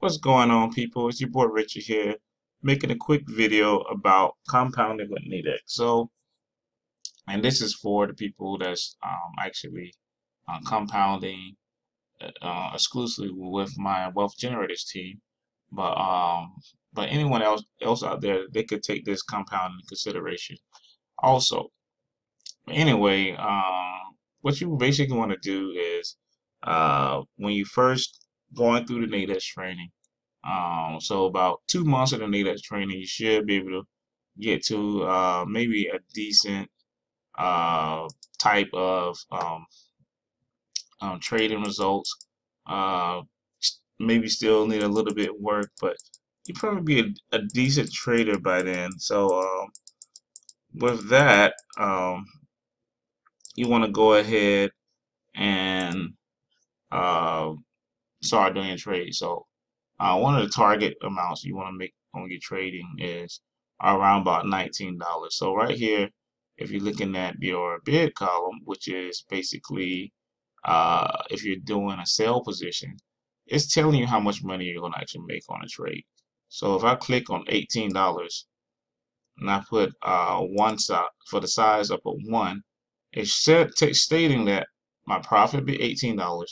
What's going on, people? It's your boy Richard here, making a quick video about compounding with Nadex. And this is for the people that's actually compounding exclusively with my wealth generators team. But um, but anyone else out there, they could take this compound into consideration also. Anyway, what you basically want to do is when you first going through the Nadex training. So about 2 months of the NADEX training, you should be able to get to maybe a decent uh, type of trading results. Uh, Maybe still need a little bit of work, but you probably be a decent trader by then. So with that, you want to go ahead and uh, start doing your trade. So one of the target amounts you want to make on your trading is around about $19. So right here, if you're looking at your bid column, which is basically if you're doing a sell position, it's telling you how much money you're going to actually make on a trade. So if I click on $18 and I put one side for the size up at one, it's stating that my profit be $18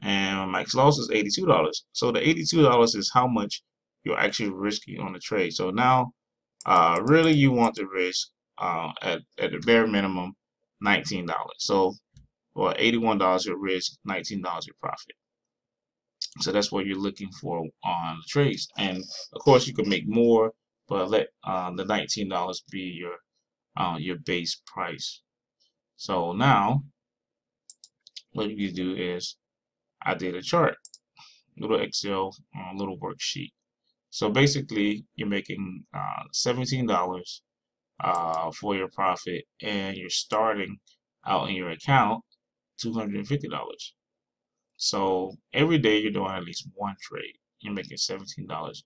and my max loss is $82. So the $82 is how much you're actually risking on the trade. So now, really, you want to risk at the bare minimum $19. So, or $81 your risk, $19 your profit. So that's what you're looking for on the trades. And of course, you can make more, but let the $19 be your base price. So now, what you do is I did a chart, little Excel, little worksheet. So basically, you're making $17 for your profit, and you're starting out in your account $250. So every day you're doing at least one trade. You're making $17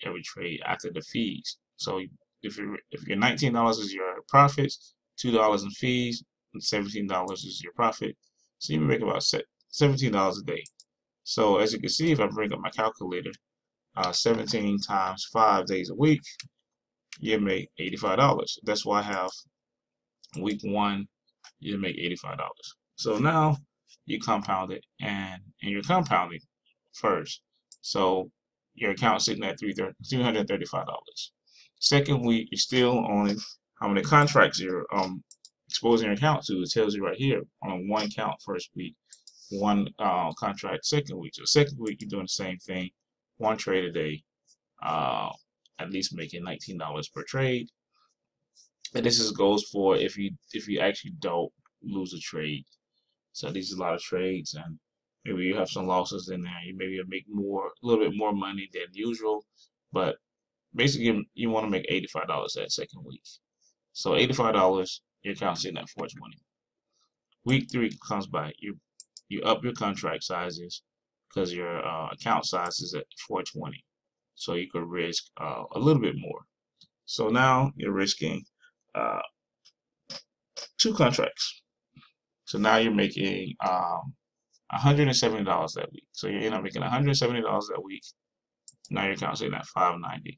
every trade after the fees. So if your $19 is your profits, $2 in fees, and $17 is your profit. So you make about $17 a day. So as you can see, if I bring up my calculator, 17 times 5 days a week, you make $85. That's why I have week one, you make $85. So now you compound it, and you're compounding first. So your account's sitting at $335. Second week, you're still owning how many contracts you're exposing your account to. It tells you right here on one account first week, one contract second week. So second week, you're doing the same thing, one trade a day, uh, at least making $19 per trade. And this is goes for if you actually don't lose a trade. So these are a lot of trades, and maybe you have some losses in there. You maybe make a little bit more money than usual, but basically you want to make $85 that second week. So $85, your account's sitting at 420. Week three comes by, you up your contract sizes because your account size is at 420, so you could risk a little bit more. So now you're risking uh, two contracts. So now you're making $170 that week. So you end up making $170 that week. Now your account's sitting at 590.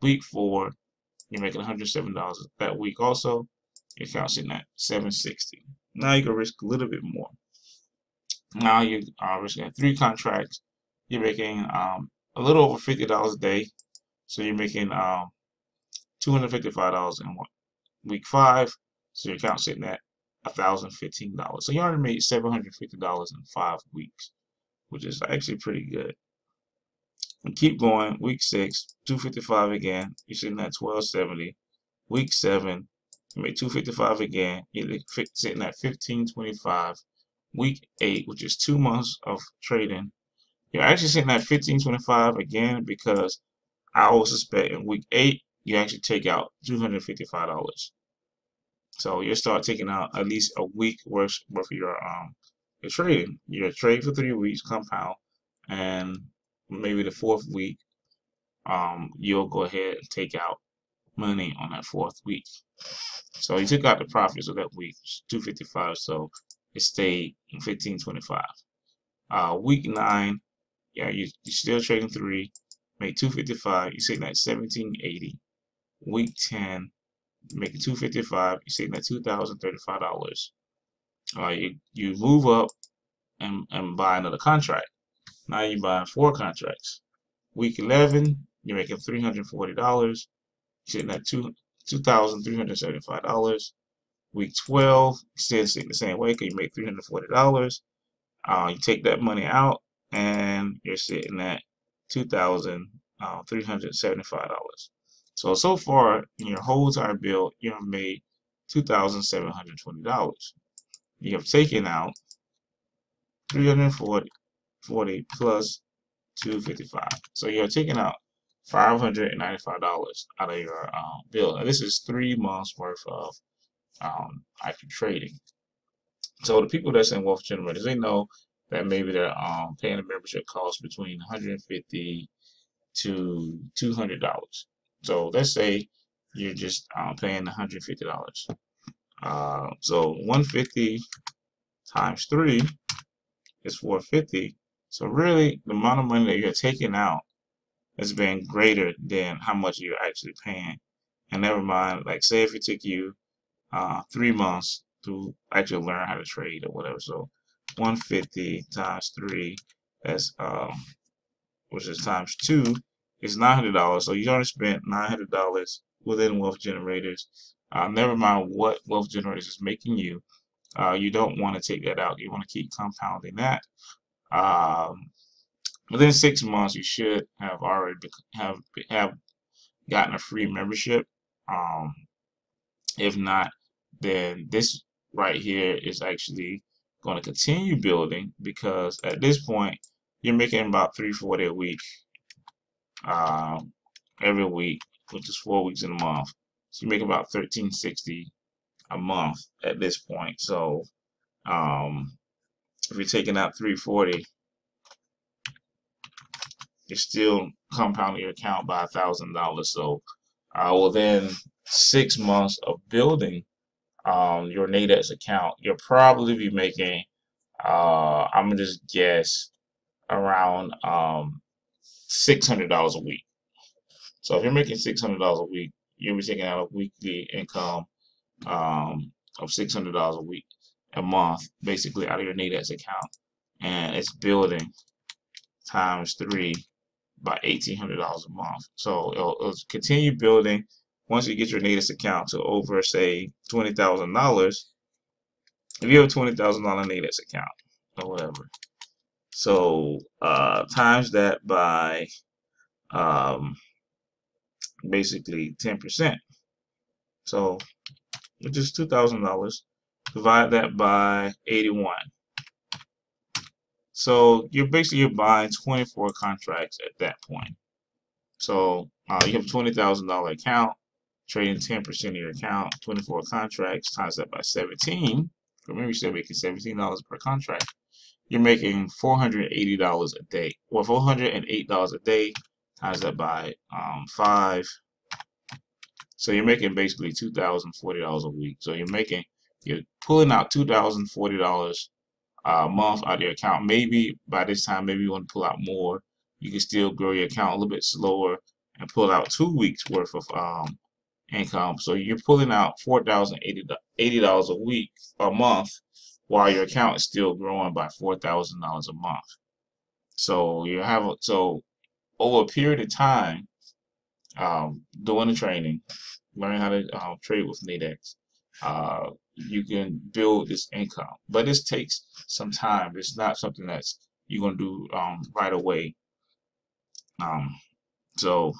Week four, you're making $107 that week also. Your account's sitting at 760. Now you can risk a little bit more. Now you are risking three contracts. You're making a little over $50 a day. So you're making $255 in week five. So your account's sitting at $1,015. So you already made $750 in 5 weeks, which is actually pretty good. And keep going. Week six, 255 again. You're sitting at 1270. Week seven, you made 255 again. You're sitting at 1525. Week eight, which is 2 months of trading, you're actually sitting at 1525 again because I would suspect in week eight you actually take out $255. So you start taking out at least a week worth of your trading. You trade for 3 weeks, compound, and maybe the fourth week, you'll go ahead and take out money on that fourth week. So you took out the profits of that week, 255. So it stayed in 1525. Week nine, Yeah, you're still trading 3, make 255, you're sitting at 1780. Week 10, making 255, you're sitting at $2,035. You move up and buy another contract. Now you're buying 4 contracts. Week 11, you're making $340, sitting at $2,375. Week 12, still sitting the same way because you make $340. You take that money out, and you're sitting at $2,375. So far in your whole entire bill, you have made $2,720. You have taken out 340 plus 255. So you're taking out $595 out of your bill. And this is 3 months worth of active trading. So the people that's in wealth generators, they know that maybe they're paying a membership cost between $150 to $200. So let's say you're just paying $150. So 150 times 3 is 450. So really, the amount of money that you're taking out has been greater than how much you're actually paying. And never mind, like say if it took you 3 months to actually learn how to trade or whatever. So 150 times 3, that's which is times 2, is $900. So you only spent $900 within wealth generators. Never mind what wealth generators is making you. You don't want to take that out. You want to keep compounding that. Within 6 months, you should have already have gotten a free membership. If not, then this right here is actually going to continue building, because at this point you're making about 340 a week, every week, which is 4 weeks in a month. So you make about 1360 a month at this point. So if you're taking out 340, you're still compounding your account by $1,000. So within 6 months of building your Nadex account, you'll probably be making, I'm gonna just guess, around $600 a week. So if you're making $600 a week, you'll be taking out a weekly income of $600 a week, a month, basically out of your Nadex account, and it's building times 3 by $1,800 a month. So it'll continue building once you get your Nadex account to over, say, $20,000. If you have a $20,000 Nadex account or whatever, so times that by basically 10%. So which is $2,000. Divide that by 81. So you're buying 24 contracts at that point. So you have a $20,000 account, trading 10% of your account, 24 contracts, times that by 17. Remember, you said making $17 per contract. You're making $480 a day, or $408 a day, times that by 5. So you're making basically $2,040 a week. So you're pulling out $2,040 a month out of your account. Maybe by this time, maybe you want to pull out more. You can still grow your account a little bit slower and pull out 2 weeks worth of income. So you're pulling out $4,080 a week, a month, while your account is still growing by $4,000 a month. So so over a period of time, doing the training, learning how to trade with Nadex, you can build this income. But this takes some time. It's not something that's you're gonna do right away. So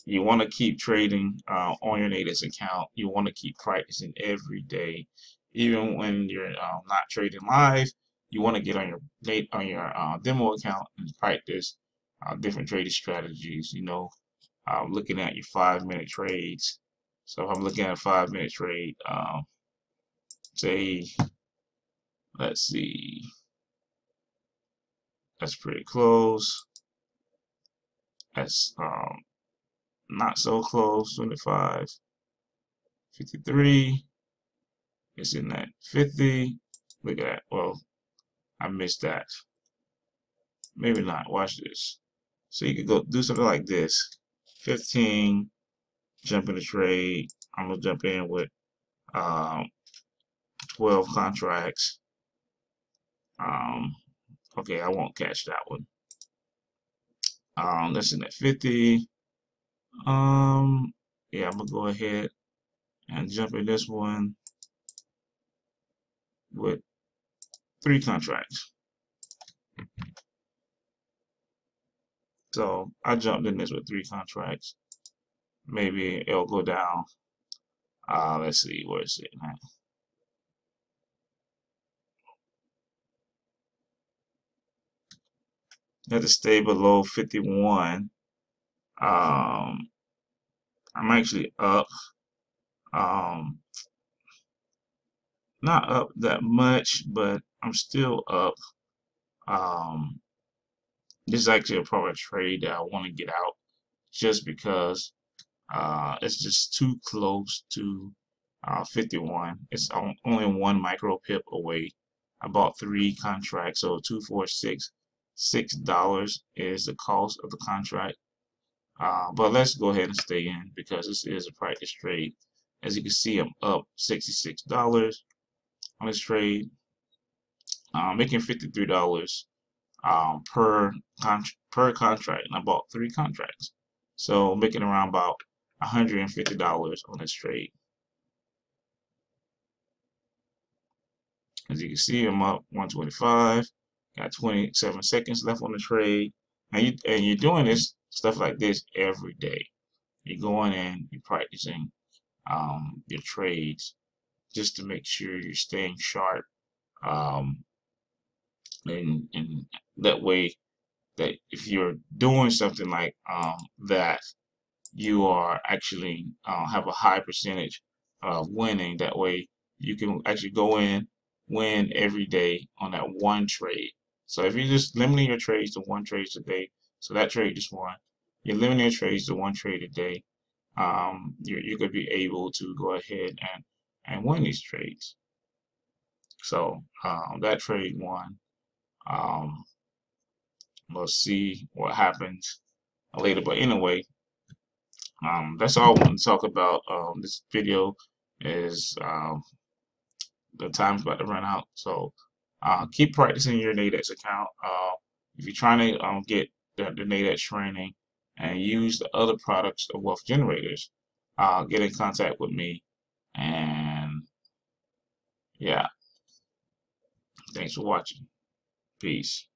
you want to keep trading on your Nadex account. You want to keep practicing every day, even when you're not trading live. You want to get on your demo account and practice different trading strategies. Looking at your 5-minute trades. So if I'm looking at a 5-minute trade, say, let's see, that's pretty close. That's not so close. 25, 53. It's in that 50. Look at that. Well, I missed that. maybe not. Watch this. So you could go do something like this. 15, jump in the trade. I'm gonna jump in with um, 12 contracts. Um, okay, I won't catch that one. That's in at 50. Yeah, I'm gonna go ahead and jump in this one with 3 contracts. So I jumped in this with 3 contracts. Maybe it'll go down. Let's see, where is it now? Got to stay below 51. Um, I'm actually up. Um, not up that much, but I'm still up. Um, this is actually a probably trade that I want to get out just because it's just too close to 51. It's only 1 micro pip away. I bought 3 contracts, so 246, $6 is the cost of the contract. But let's go ahead and stay in because this is a practice trade. As you can see, I'm up $66 on this trade, making $53 per contract, and I bought 3 contracts, so making around about $150 on this trade. As you can see, I'm up 125. Got 27 seconds left on the trade, and you're doing this stuff like this every day. You're going in, you're practicing your trades just to make sure you're staying sharp, um, and that way that if you're doing something like that, you are actually have a high percentage of winning. That way you can actually go in, win every day on that one trade. So if you're just limiting your trades to 1 trade a day, so that trade just won, you're limiting your trades to 1 trade a day, you're going to be able to go ahead and win these trades. So that trade won. Um, we'll see what happens later. But anyway, that's all I want to talk about. This video is the time's about to run out, so keep practicing your Nadex account. If you're trying to get the Nadex training and use the other products of wealth generators, get in contact with me. And yeah, thanks for watching. Peace.